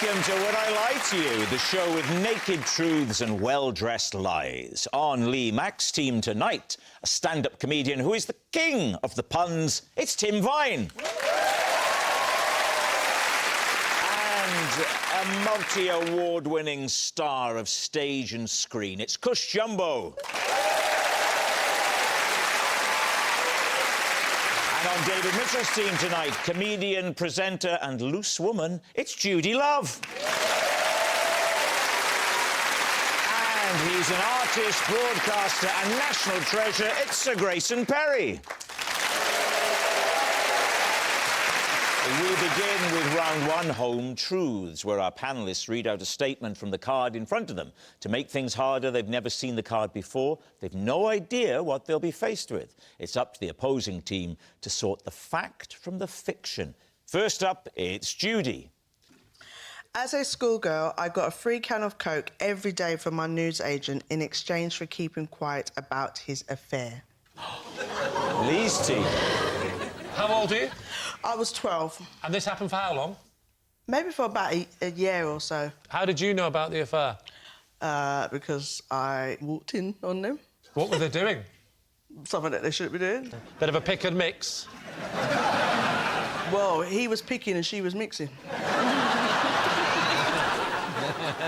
Welcome to Would I Lie to You, the show with naked truths and well-dressed lies. On Lee Mack's team tonight, a stand-up comedian who is the king of the puns. It's Tim Vine. And a multi-award-winning star of stage and screen. It's Cush Jumbo. And on David Mitchell's team tonight, comedian, presenter and loose woman, it's Judy Love. And he's an artist, broadcaster and national treasure, it's Sir Grayson Perry. We begin with round one, Home Truths, where our panellists read out a statement from the card in front of them. To make things harder, they've never seen the card before. They've no idea what they'll be faced with. It's up to the opposing team to sort the fact from the fiction. First up, it's Judy. As a schoolgirl, I got a free can of Coke every day from my newsagent in exchange for keeping quiet about his affair. Lee's team. How old are you? I was 12. And this happened for how long? Maybe for about a year or so. How did you know about the affair? Because I walked in on them. What were they doing? Something that they shouldn't be doing. Bit of a pick and mix. Well, he was picking and she was mixing.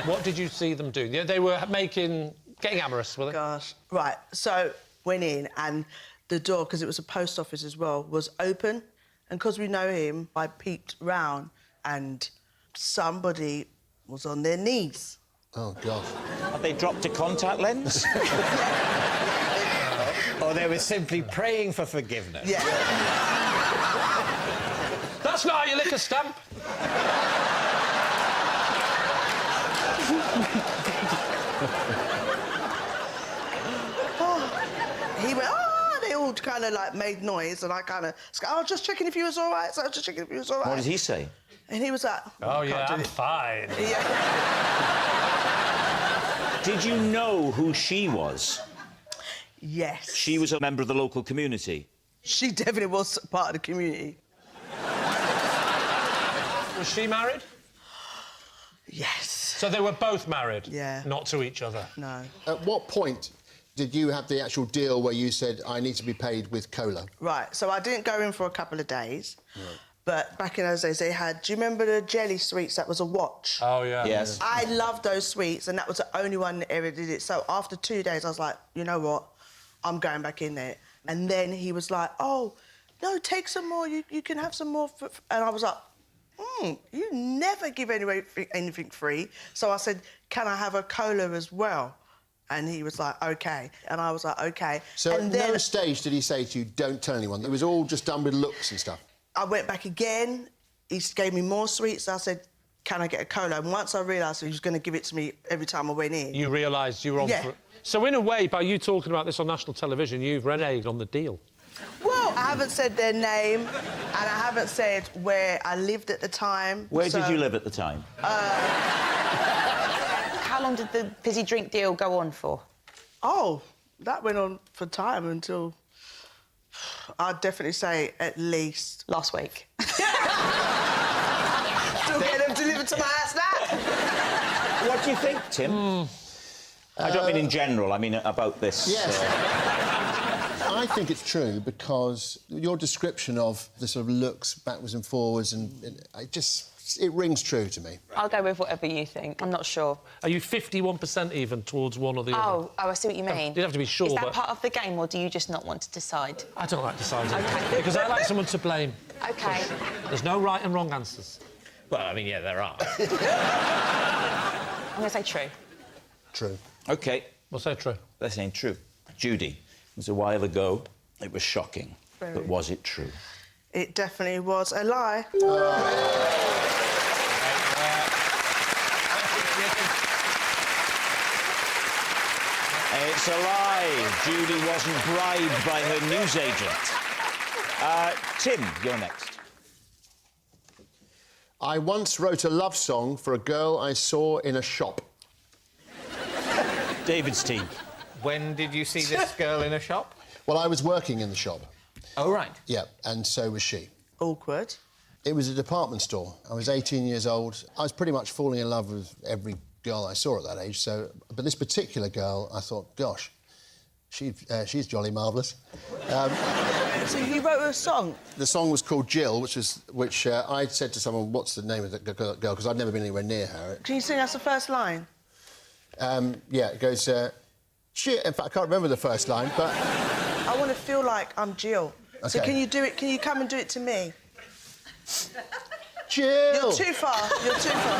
What did you see them do? They were getting amorous, were they? Gosh. Right, so went in and the door, because it was a post office as well, was open. And because we know him, I peeked round and somebody was on their knees. Oh, God. Have they dropped a contact lens? Or they were simply praying for forgiveness. Yeah. That's not how you lick a stamp. He went, oh, they all kind of, like, made noise, and I kind of... Oh, just checking if you was all right, so I was just checking if you was all right. What did he say? And he was like... Oh, yeah, I'm fine. Yeah. Did you know who she was? Yes. She was a member of the local community. She definitely was part of the community. Was she married? Yes. So they were both married? Yeah. Not to each other? No. At what point did you have the actual deal where you said, I need to be paid with cola? Right, so I didn't go in for a couple of days, Right. but back in those days they had... Do you remember the jelly sweets that was a watch? Oh, yeah. Yes. I loved those sweets, and that was the only one that ever did it. So after 2 days, I was like, you know what? I'm going back in there. And then he was like, oh, no, take some more. You can have some more. And I was like, you never give anything free. So I said, can I have a cola as well? And he was like, OK. And I was like, OK. So and at then no stage did he say to you, don't tell anyone? It was all just done with looks and stuff? I went back again. He gave me more sweets. I said, can I get a cola? And once I realised he was going to give it to me every time I went in... You realised you were on Yeah. for it. So, in a way, by you talking about this on national television, you've reneged on the deal. Well, I haven't said their name, and I haven't said where I lived at the time. Where did you live at the time? How long did the fizzy drink deal go on for? Oh, that went on for time until... I'd definitely say at least... Last week. Still get them delivered to my house now. What do you think, Tim? I don't mean in general, I mean about this. Yes. I think it's true because your description of the sort of looks backwards and forwards and it rings true to me. I'll go with whatever you think. I'm not sure. Are you 51% even towards one or the other? Oh, I see what you mean. You'd have to be sure, Is that but... part of the game, or do you just not want to decide? I don't like deciding. OK. Because I like someone to blame. OK. There's no right and wrong answers. Well, I mean, yeah, there are. I'm going to say true. True. OK. We'll say true. That ain't true. Judy, it was a while ago. It was shocking. Very. But was it true? It definitely was a lie. It's a lie. Judy wasn't bribed by her newsagent. Tim, you're next. I once wrote a love song for a girl I saw in a shop. David's team. When did you see this girl in a shop? Well, I was working in the shop. Oh, right. Yeah, and so was she. Awkward. It was a department store. I was 18 years old. I was pretty much falling in love with every girl I saw at that age, so... But this particular girl, I thought, gosh, she's jolly marvellous. So you wrote a song? The song was called Jill, which I said to someone, what's the name of the girl? Because I'd never been anywhere near her. Can you sing us the first line? Yeah, it goes... Jill. In fact, I can't remember the first line, but... I want to feel like I'm Jill. OK. So can you do it? Can you come and do it to me? Jill! You're too far. You're too far.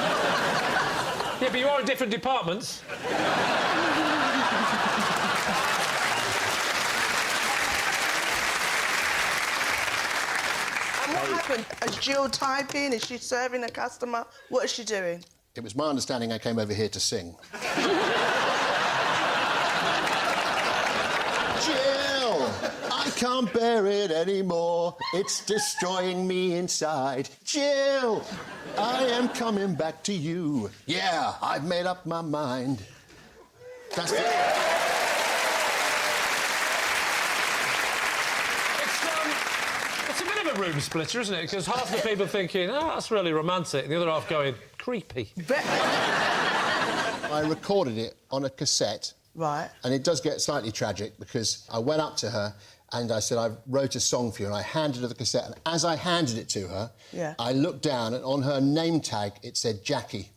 Yeah, but you are in different departments. And what happened? Is Jill typing? Is she serving a customer? What is she doing? It was my understanding I came over here to sing. Jill! I can't bear it anymore. It's destroying me inside. Jill! I am coming back to you. Yeah, I've made up my mind. That's it. It's a bit of a room splitter, isn't it? Because half the people thinking, oh, that's really romantic, and the other half going, creepy. I recorded it on a cassette. Right. And it does get slightly tragic because I went up to her and I said, I wrote a song for you, and I handed her the cassette, and as I handed it to her, yeah. I looked down, and on her name tag, it said Jackie.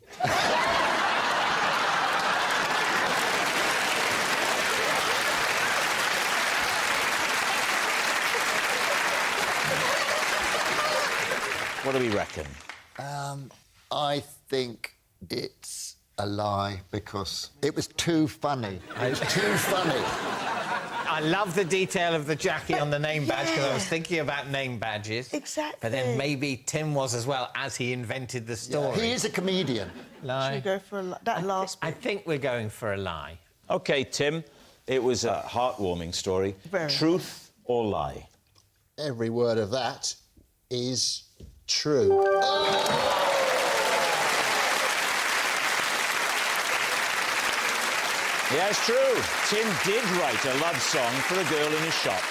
What do we reckon? I think it's a lie because it was too funny. It was too funny. I love the detail of the Jackie on the name badge because I was thinking about name badges. Exactly. But then maybe Tim was as well, as he invented the story. He is a comedian. Lie. Should we go for that last bit? I think we're going for a lie. OK, Tim, it was a heartwarming story. Very. Truth or lie? Every word of that is true. Yeah, it's true. Tim did write a love song for a girl in his shop.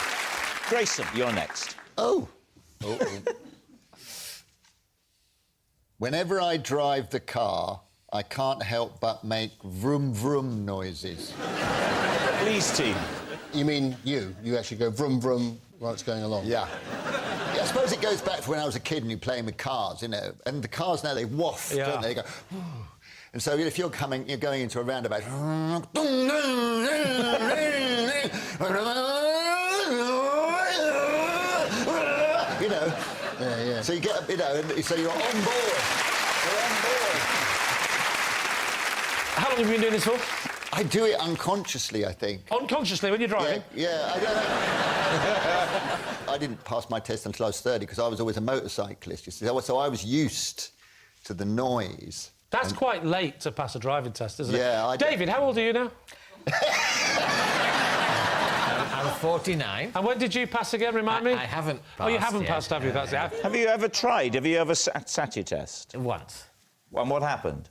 Grayson, you're next. Oh. Whenever I drive the car, I can't help but make vroom vroom noises. Please, team. You mean you? You actually go vroom vroom while it's going along? Yeah. I suppose it goes back to when I was a kid and you're playing with cars, you know, and the cars now, they waft, Yeah. don't they? They go... And so if you're going into a roundabout... you know... Yeah. So you get, you know, so you're on board. You're on board. How long have you been doing this for? I do it unconsciously, I think. Unconsciously, when you're driving? Yeah, I don't know. I didn't pass my test until I was 30 because I was always a motorcyclist, you see. So I was used to the noise. That's quite late to pass a driving test, isn't it? Yeah, David, how old are you now? I'm 49. And when did you pass again, remind me? I haven't passed. Oh, you haven't yet. passed, have you? That's it. Have you ever tried? Have you ever sat your test? Once. And what happened?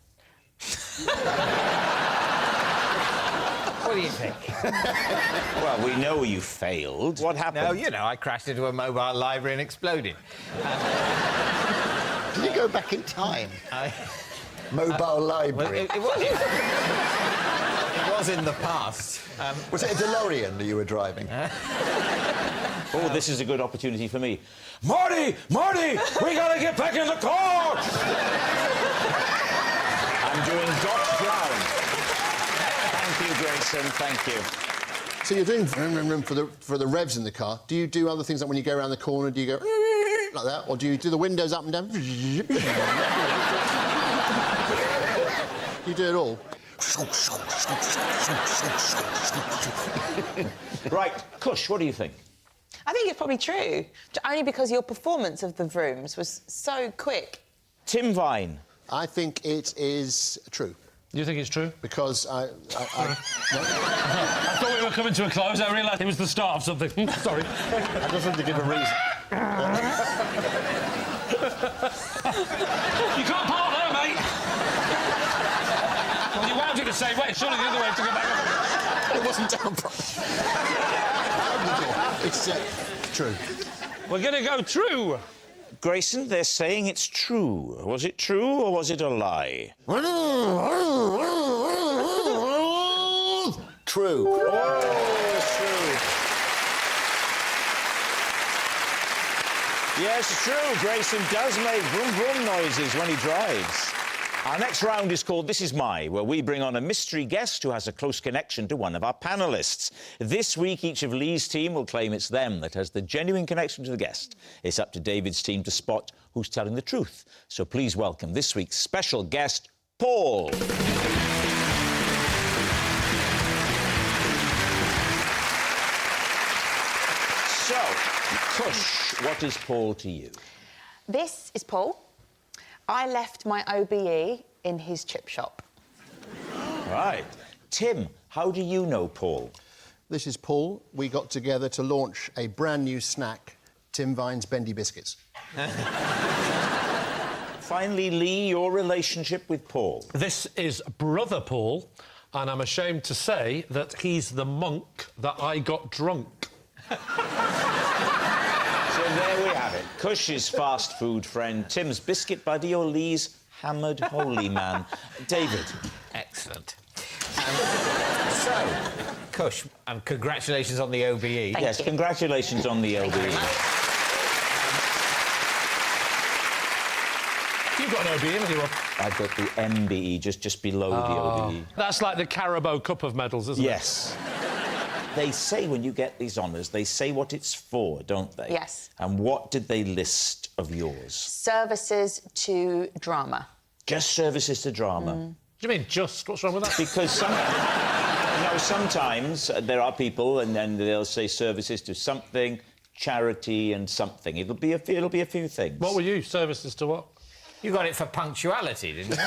What do you think? Well, we know you failed. What happened? No, you know, I crashed into a mobile library and exploded. Did you go back in time? Mobile library. Well, it was in the past. Was it a DeLorean that you were driving? Oh, this is a good opportunity for me. Marty! Marty! We gotta get back in the car! I'm doing Doc Brown. Thank you, Grayson. Thank you. So you're doing vroom vroom vroom for the revs in the car. Do you do other things like when you go around the corner? Do you go like that, or do you do the windows up and down? You do it all. Right, Kush, what do you think? I think it's probably true. Only because your performance of the Vrooms was so quick. Tim Vine. I think it is true. You think it's true? Because I I thought we were coming to a close. I realised it was the start of something. Sorry. I just want to give a reason. You can't park there, mate. Well, you wound it the same way. Surely the other way to go back up. It wasn't down properly. It's true. We're going to go true. Grayson, they're saying it's true. Was it true or was it a lie? True. Oh, it's true. Yes, it's true. Grayson does make vroom vroom noises when he drives. Our next round is called This Is My, where we bring on a mystery guest who has a close connection to one of our panellists. This week, each of Lee's team will claim it's them that has the genuine connection to the guest. It's up to David's team to spot who's telling the truth. So please welcome this week's special guest, Paul. So, Kush, what is Paul to you? This is Paul. I left my OBE in his chip shop. Right. Tim, how do you know Paul? This is Paul. We got together to launch a brand new snack, Tim Vine's Bendy Biscuits. Finally, Lee, your relationship with Paul. This is Brother Paul, and I'm ashamed to say that he's the monk that I got drunk. So there we have it. Kush's fast food friend, Tim's biscuit buddy, or Lee's hammered holy man. David. Excellent. So, Kush, and congratulations on the OBE. Thank you. Congratulations on the Thank you very LBE. much. You've got an OBE, haven't you, Rob? I've got the MBE, just below the OBE. That's like the Carabao Cup of medals, isn't it? Yes. They say when you get these honours, they say what it's for, don't they? Yes. And what did they list of yours? Services to drama. Just services to drama. What do you mean, just? What's wrong with that? Because sometimes there are people and then they'll say services to something, charity and something. It'll be a few things. What were you? Services to what? You got it for punctuality, didn't you?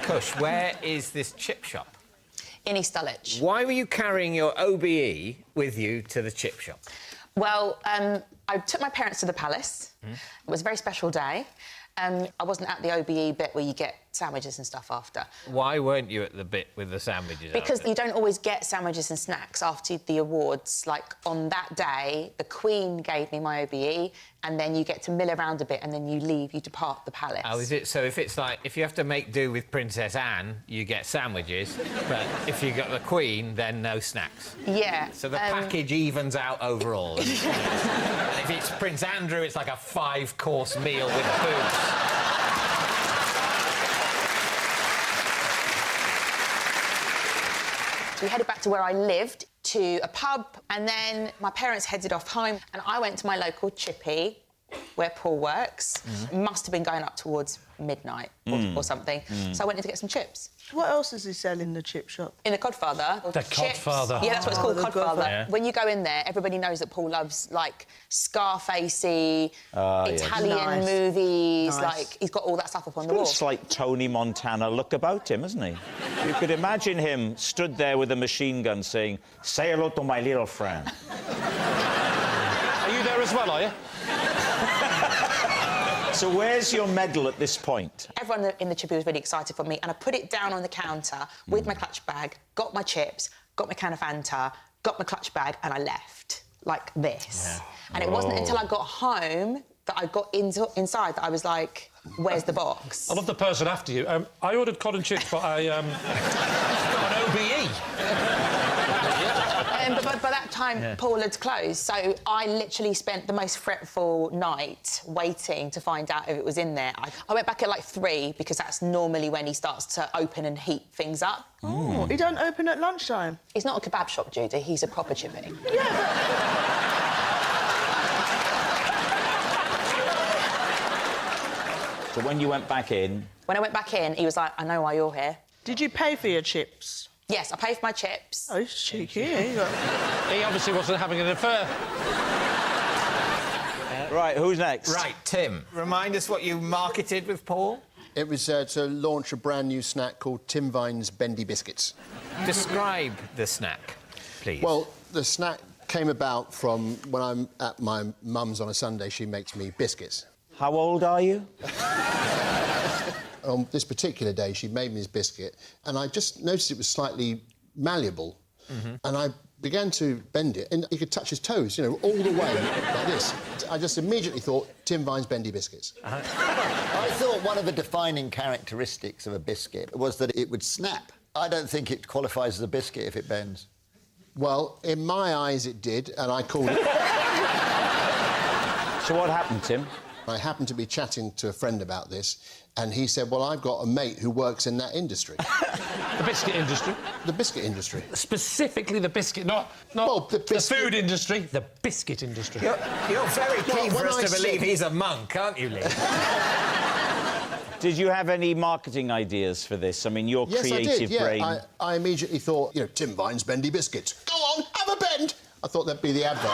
Kush, where is this chip shop? In East Dulwich. Why were you carrying your OBE with you to the chip shop? Well, I took my parents to the palace. It was a very special day. I wasn't at the OBE bit where you get sandwiches and stuff after. Why weren't you at the bit with the sandwiches? Because after? you don't always get sandwiches and snacks after the awards. Like, on that day, the Queen gave me my OBE, and then you get to mill around a bit, and then you depart the palace. Oh, is it? So if it's like, if you have to make do with Princess Anne, you get sandwiches, but if you got the Queen, then no snacks. Yeah. So the package evens out overall. And if it's Prince Andrew, it's like a 5-course meal with booze. We headed back to where I lived, to a pub, and then my parents headed off home, and I went to my local chippy, where Paul works. Must have been going up towards midnight or something. So I went in to get some chips. What else does he sell in the chip shop? In the Codfather. The chips. Codfather. Yeah, that's what it's called, the Codfather. Codfather. Yeah. When you go in there, everybody knows that Paul loves, like, Scarfacey, Italian Nice. movies. Nice. Like, he's got all that stuff up on the Got wall. a slight Tony Montana look about him, hasn't he? You could imagine him stood there with a machine gun saying, "Say hello to my little friend." Are you there as well, are you? So where's your medal at this point? Everyone in the chippy was really excited for me, and I put it down on the counter with my clutch bag, got my chips, got my can of Fanta, got my clutch bag, and I left like this. Yeah. And it wasn't until I got home that I got inside that I was like, "Where's the box?" I love the person after you. I ordered cod and chips, but I got an OBE. But by that time, Paul had closed, so I literally spent the most fretful night waiting to find out if it was in there. I went back at like 3 because that's normally when he starts to open and heat things up. Oh, he don't open at lunchtime. He's not a kebab shop, Judy. He's a proper chippy. So when you went back in... When I went back in, he was like, "I know why you're here." Did you pay for your chips? Yes, I paid for my chips. Oh, he's cheeky. Yeah, he got... He obviously wasn't having an affair. Right, who's next? Right, Tim, remind us what you marketed with Paul. It was to launch a brand new snack called Tim Vine's Bendy Biscuits. Describe the snack, please. Well, the snack came about from when I'm at my mum's on a Sunday, she makes me biscuits. How old are you? On this particular day, she made me this biscuit, and I just noticed it was slightly malleable. And I began to bend it, and he could touch his toes, you know, all the way like this. I just immediately thought, Tim Vine's bendy biscuits. I thought one of the defining characteristics of a biscuit was that it would snap. I don't think it qualifies as a biscuit if it bends. Well, in my eyes it did, and I called it... So what happened, Tim? I happened to be chatting to a friend about this, and he said, well, I've got a mate who works in that industry. The biscuit industry? The biscuit industry. Specifically the biscuit, not Well, the the biscuit- food industry, the biscuit industry. You're very keen when for us I to believe said- he's a monk, aren't you, Lee? Did you have any marketing ideas for this? I mean, your Yes, creative I did, yeah. brain... I immediately thought, you know, Tim Vine's bendy biscuits. Go on, have a bend! I thought that'd be the advert.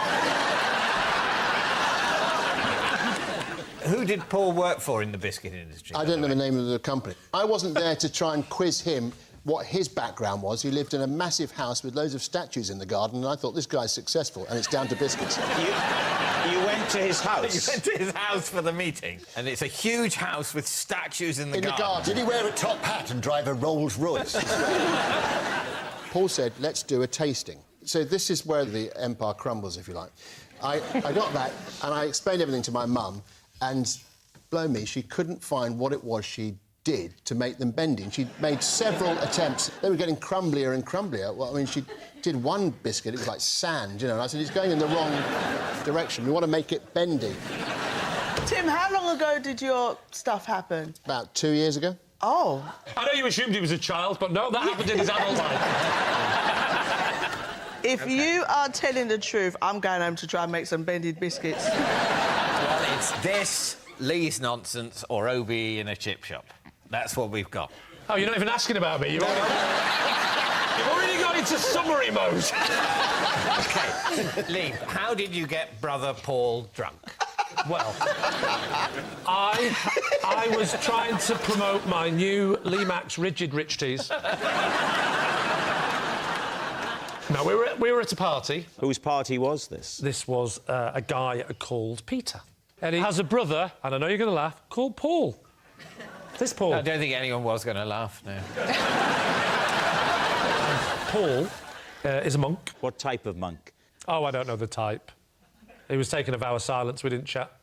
Who did Paul work for in the biscuit industry? I don't know the name of the company. I wasn't there to try and quiz him what his background was. He lived in a massive house with loads of statues in the garden, and I thought, this guy's successful, and it's down to biscuits. You went to his house? You went to his house for the meeting, and it's a huge house with statues in the garden. Did he wear a top hat and drive a Rolls Royce? Paul said, let's do a tasting. So this is where the empire crumbles, if you like. I got that, and I explained everything to my mum, and blow me, she couldn't find what it was she did to make them bendy. She'd made several attempts. They were getting crumblier and crumblier. Well, I mean, she did one biscuit, it was like sand, you know, and I said, it's going in the wrong direction. We want to make it bendy. Tim, how long ago did your stuff happen? About 2 years ago. Oh. I know you assumed he was a child, but no, that happened in his adult life. If you are telling the truth, I'm going home to try and make some bended biscuits. Well, it's this, Lee's nonsense, or OBE in a chip shop. That's what we've got. Oh, you're not even asking about me. You've already got into summary mode. OK, Lee, how did you get brother Paul drunk? Well, I was trying to promote my new Lee Max Rigid Rich Teas. Now, we were at a party. Whose party was this? This was a guy called Peter. And he has a brother, and I know you're going to laugh, called Paul. This Paul. I don't think anyone was going to laugh, no. Paul is a monk. What type of monk? Oh, I don't know the type. He was taking a vow of silence, we didn't chat.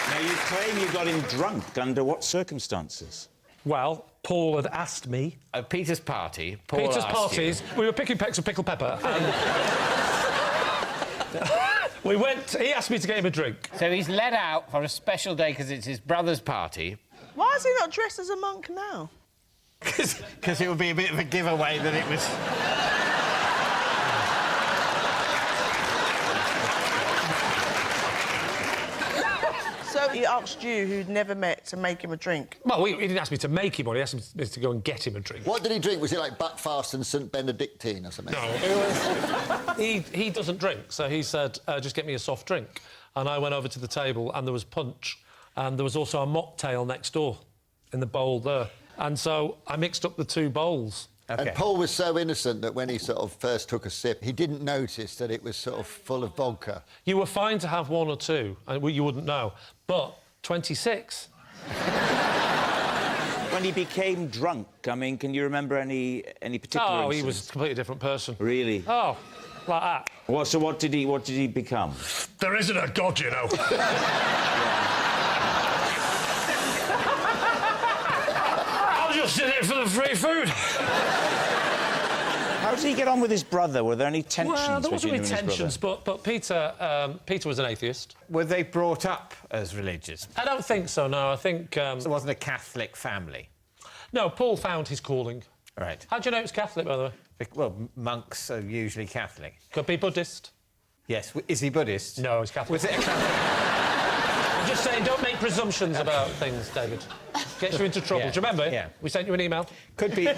Now, you claim you got him drunk. Under what circumstances? Well, Paul had asked me... At Peter's party, Paul Peter's asked parties, we were picking pecks of pickled pepper, and... we went... He asked me to get him a drink. So he's let out for a special day because it's his brother's party. Why is he not dressed as a monk now? Because it would be a bit of a giveaway that it was... So he asked you, who'd never met, to make him a drink. Well, he didn't ask me to make him one, he asked me to go and get him a drink. What did he drink? Was it like Buckfast and St Benedictine or something? No. he doesn't drink, so he said, just get me a soft drink. And I went over to the table, and there was punch, and there was also a mocktail next door in the bowl there. And so I mixed up the two bowls. Okay. And Paul was so innocent that when he sort of first took a sip, he didn't notice that it was sort of full of vodka. You were fine to have one or two, and you wouldn't know. But 26... When he became drunk, I mean, can you remember any particular Oh, he incidents? was a completely different person. Really? Oh, like that. Well, so what did he become? There isn't a God, you know. I'm just in it for the free food. How did he get on with his brother? Were there any tensions Well, there wasn't between any him and his brother? tensions, but Peter was an atheist. Were they brought up as religious? I don't think so, no. I think... It wasn't a Catholic family? No, Paul found his calling. Right. How do you know it's Catholic, by the way? Well, monks are usually Catholic. Could be Buddhist. Yes. Is he Buddhist? No, he's Catholic. Was it a Catholic? I'm just saying, don't make presumptions about things, David. Gets you into trouble. Yeah. Do you remember? Yeah. We sent you an email. Could be...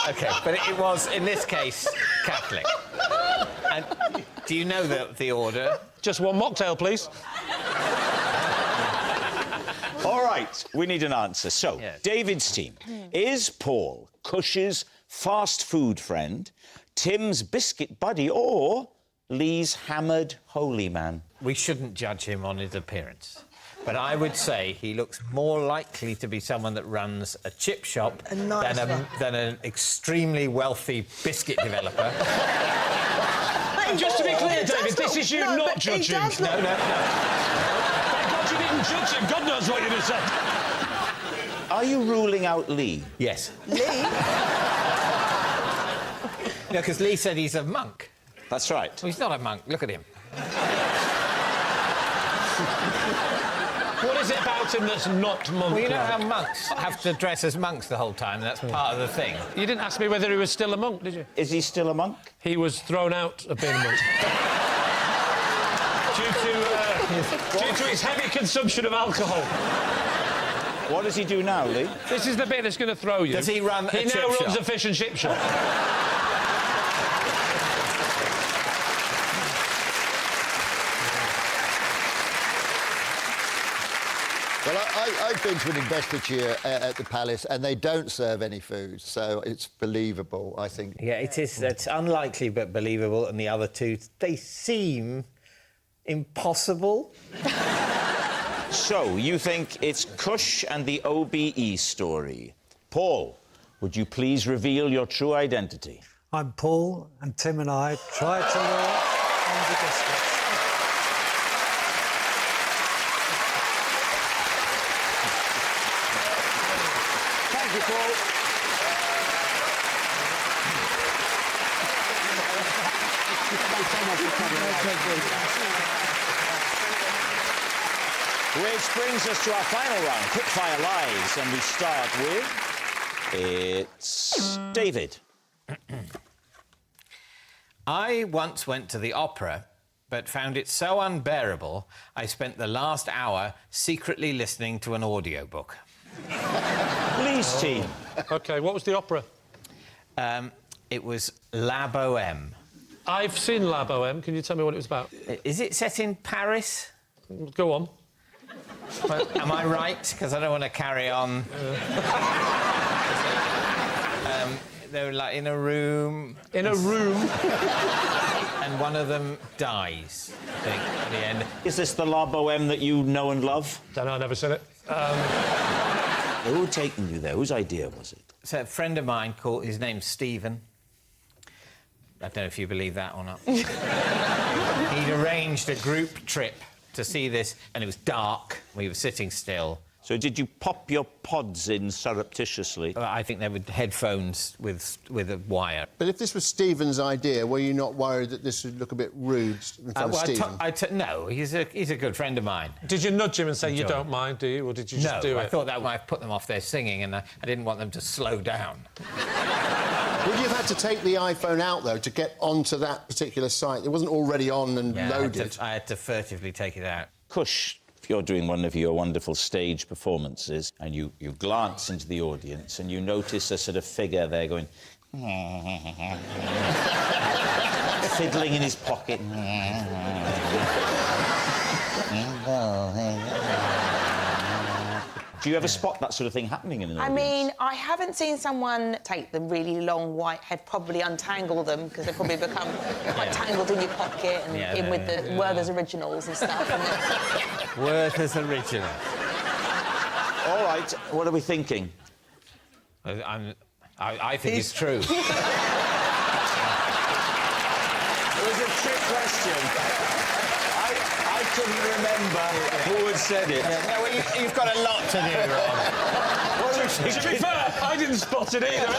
OK, but it was, in this case, Catholic. And do you know the order? Just one mocktail, please. All right, we need an answer. So, Yeah. David's team. Is Paul Cush's fast food friend, Tim's biscuit buddy, or Lee's hammered holy man? We shouldn't judge him on his appearance. But I would say he looks more likely to be someone that runs a chip shop A nice one. than an extremely wealthy biscuit developer. Just to be clear, David, this is you not but he judging. does look- No. Thank God you didn't judge him. God knows what you'd have said. Are you ruling out Lee? Yes. Lee? No, because Lee said he's a monk. That's right. Well, he's not a monk. Look at him. What is it about him that's not monk? Well, you know how monks have to dress as monks the whole time? That's part of the thing. You didn't ask me whether he was still a monk, did you? Is he still a monk? He was thrown out of being a monk. due to his heavy consumption of alcohol. What does he do now, Lee? This is the bit that's going to throw you. Does he run a He chip now runs shop? a fish and chip shop. Well, I've been to an investiture at the Palace and they don't serve any food, so it's believable, I think. Yeah, it is. It's unlikely but believable, and the other two, they seem impossible. So, you think it's Kush and the OBE story. Paul, would you please reveal your true identity? I'm Paul, and Tim and I tried to work on the biscuits. Thank you, Paul. Which brings us to our final round, Quickfire Lives, and we start with... It's David. I once went to the opera, but found it so unbearable, I spent the last hour secretly listening to an audiobook. Lee's team. OK, what was the opera? It was La Bohème. I've seen La Bohème. Can you tell me what it was about? Is it set in Paris? Go on. Well, am I right? Because I don't want to carry on. They were like in a room. In a room. And one of them dies, I think, at the end. Is this the La Bohème that you know and love? Don't know, I've never seen it. Who had taken you there? Whose idea was it? So a friend of mine called, his name's Stephen. I don't know if you believe that or not. He'd arranged a group trip to see this, and it was dark. We were sitting still. So did you pop your pods in surreptitiously? I think they were headphones with a wire. But if this was Stephen's idea, were you not worried that this would look a bit rude in front of Stephen? No, he's a good friend of mine. Did you nudge him and say, you Enjoy. don't mind, do you? Or did you just do it? I thought that might put them off their singing, and I didn't want them to slow down. Would you have had to take the iPhone out, though, to get onto that particular site? It wasn't already on and loaded. I had to furtively take it out. Kush, if you're doing one of your wonderful stage performances and you glance into the audience and you notice a sort of figure there going... fiddling in his pocket. Do you ever spot that sort of thing happening in an audience? I mean, I haven't seen someone take the really long white head, probably untangle them, because they probably become quite tangled in your pocket and in with the Werther's Originals and stuff. Werther's Original. All right, what are we thinking? I think it's true. It was a trick question. I couldn't remember who had said it. No, well, you've got a lot to do, Ron. What are we To be thinking? fair, I didn't spot it either. I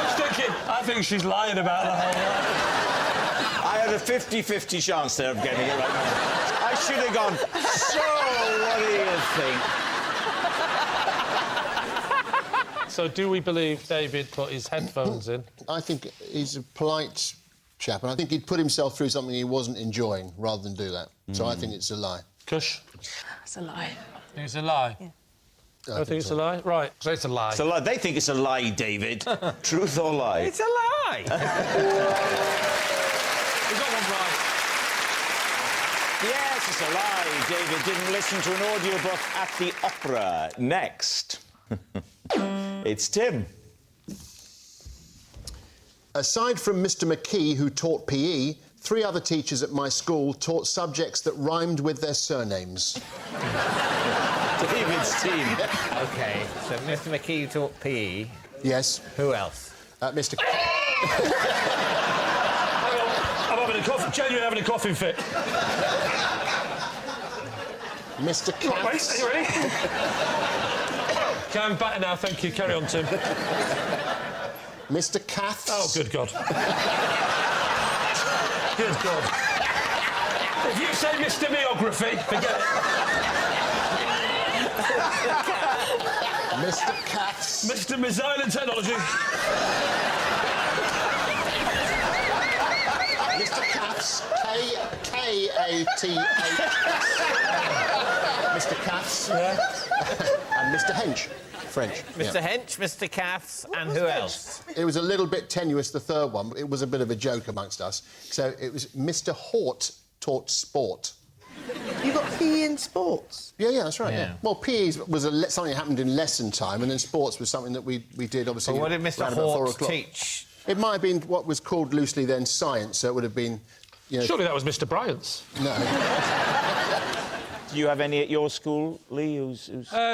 was thinking, I think she's lying about the whole lot. I had a 50-50 chance there of getting it right. I should have gone, so what do you think? So do we believe David put his headphones in? I think he's a polite chap, and I think he'd put himself through something he wasn't enjoying rather than do that. So I think it's a lie. Kush? It's a lie. Think it's a lie? Yeah. I think it's a lie? Right, so it's a lie. It's a lie. They think it's a lie, David. Truth or lie? It's a lie. We got one right. Yes, it's a lie. David didn't listen to an audiobook at the opera. Next. It's Tim. Aside from Mr. McKee, who taught PE, 3 other teachers at my school taught subjects that rhymed with their surnames. David's team. OK, so Mr McKee taught PE. Yes. Who else? Mr. Hang on, I'm having a cough, genuinely having a coughing fit. Mr. Right, wait, Katz. are you ready? Okay, I'm better now, thank you. Carry on, Tim. Mr. Katz. Oh, good God. Good God. If you say Mr Meography, forget it. Mr. Katz. Mr Missile and Technology. Mr. Katz. K-A-T-H. Mr. Katz. Yeah. And Mr. Hench. French. Mr Hench, Mr Caths, and who else? It was a little bit tenuous, the third one, but it was a bit of a joke amongst us. So it was Mr. Hort taught sport. You got PE in sports? Yeah, that's right. Yeah. Well, PE was something that happened in lesson time, and then sports was something that we did, obviously. But what did Mr around about 4 Hort o'clock. teach? It might have been what was called loosely then science, so it would have been, you know... Surely that was Mr Bryant's. No. Do you have any at your school, Lee? Who's...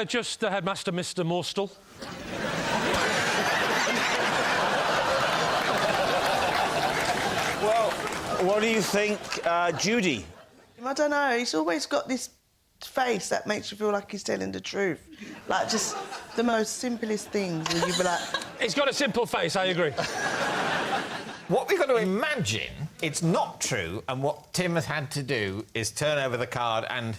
Just the headmaster, Mr Morstel. Well, what do you think, Judy? I don't know. He's always got this face that makes you feel like he's telling the truth. Like, just the most simplest things where you be like... He's got a simple face, I agree. What we've got to imagine, it's not true, and what Tim has had to do is turn over the card and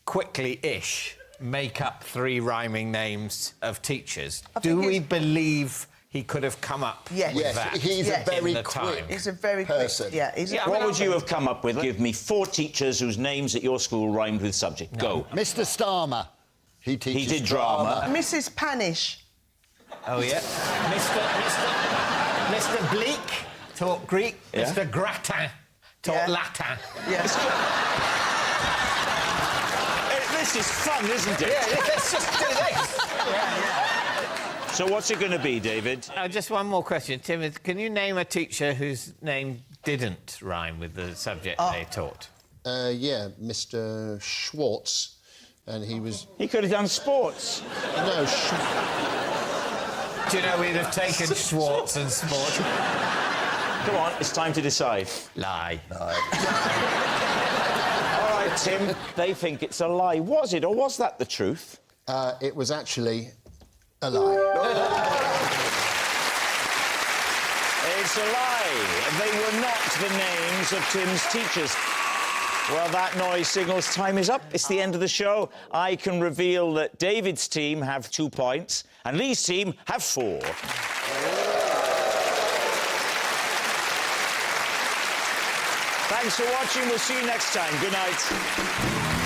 quickly-ish make up 3 rhyming names of teachers. Do we believe he could have come up Yes. with Yes, that he's a Yes. very in the quick time? He's a very person. quick... Yeah, he's a... Yeah, I What mean, would you have come up with? Give me 4 teachers whose names at your school rhymed with subject. Go. Mr. Starmer. He teaches He did drama. Mrs Panish. Oh, yeah. Mr Bleak taught Greek. Yeah. Mr Gratin taught Yeah. Latin. Yes. This is fun, isn't it? Yeah, let's just do this. So what's it going to be, David? Just one more question. Tim, can you name a teacher whose name didn't rhyme with the subject they taught? Yeah, Mr. Schwartz, and he was... He could have done sports. No, Do you know we'd have taken Schwartz and sport? Come on, it's time to decide. Lie. All right, Tim, they think it's a lie. Was it, or was that the truth? It was actually a lie. It's a lie. They were not the names of Tim's teachers. Well, that noise signals time is up. It's the end of the show. I can reveal that David's team have 2 points and Lee's team have 4. Thanks for watching. We'll see you next time. Good night.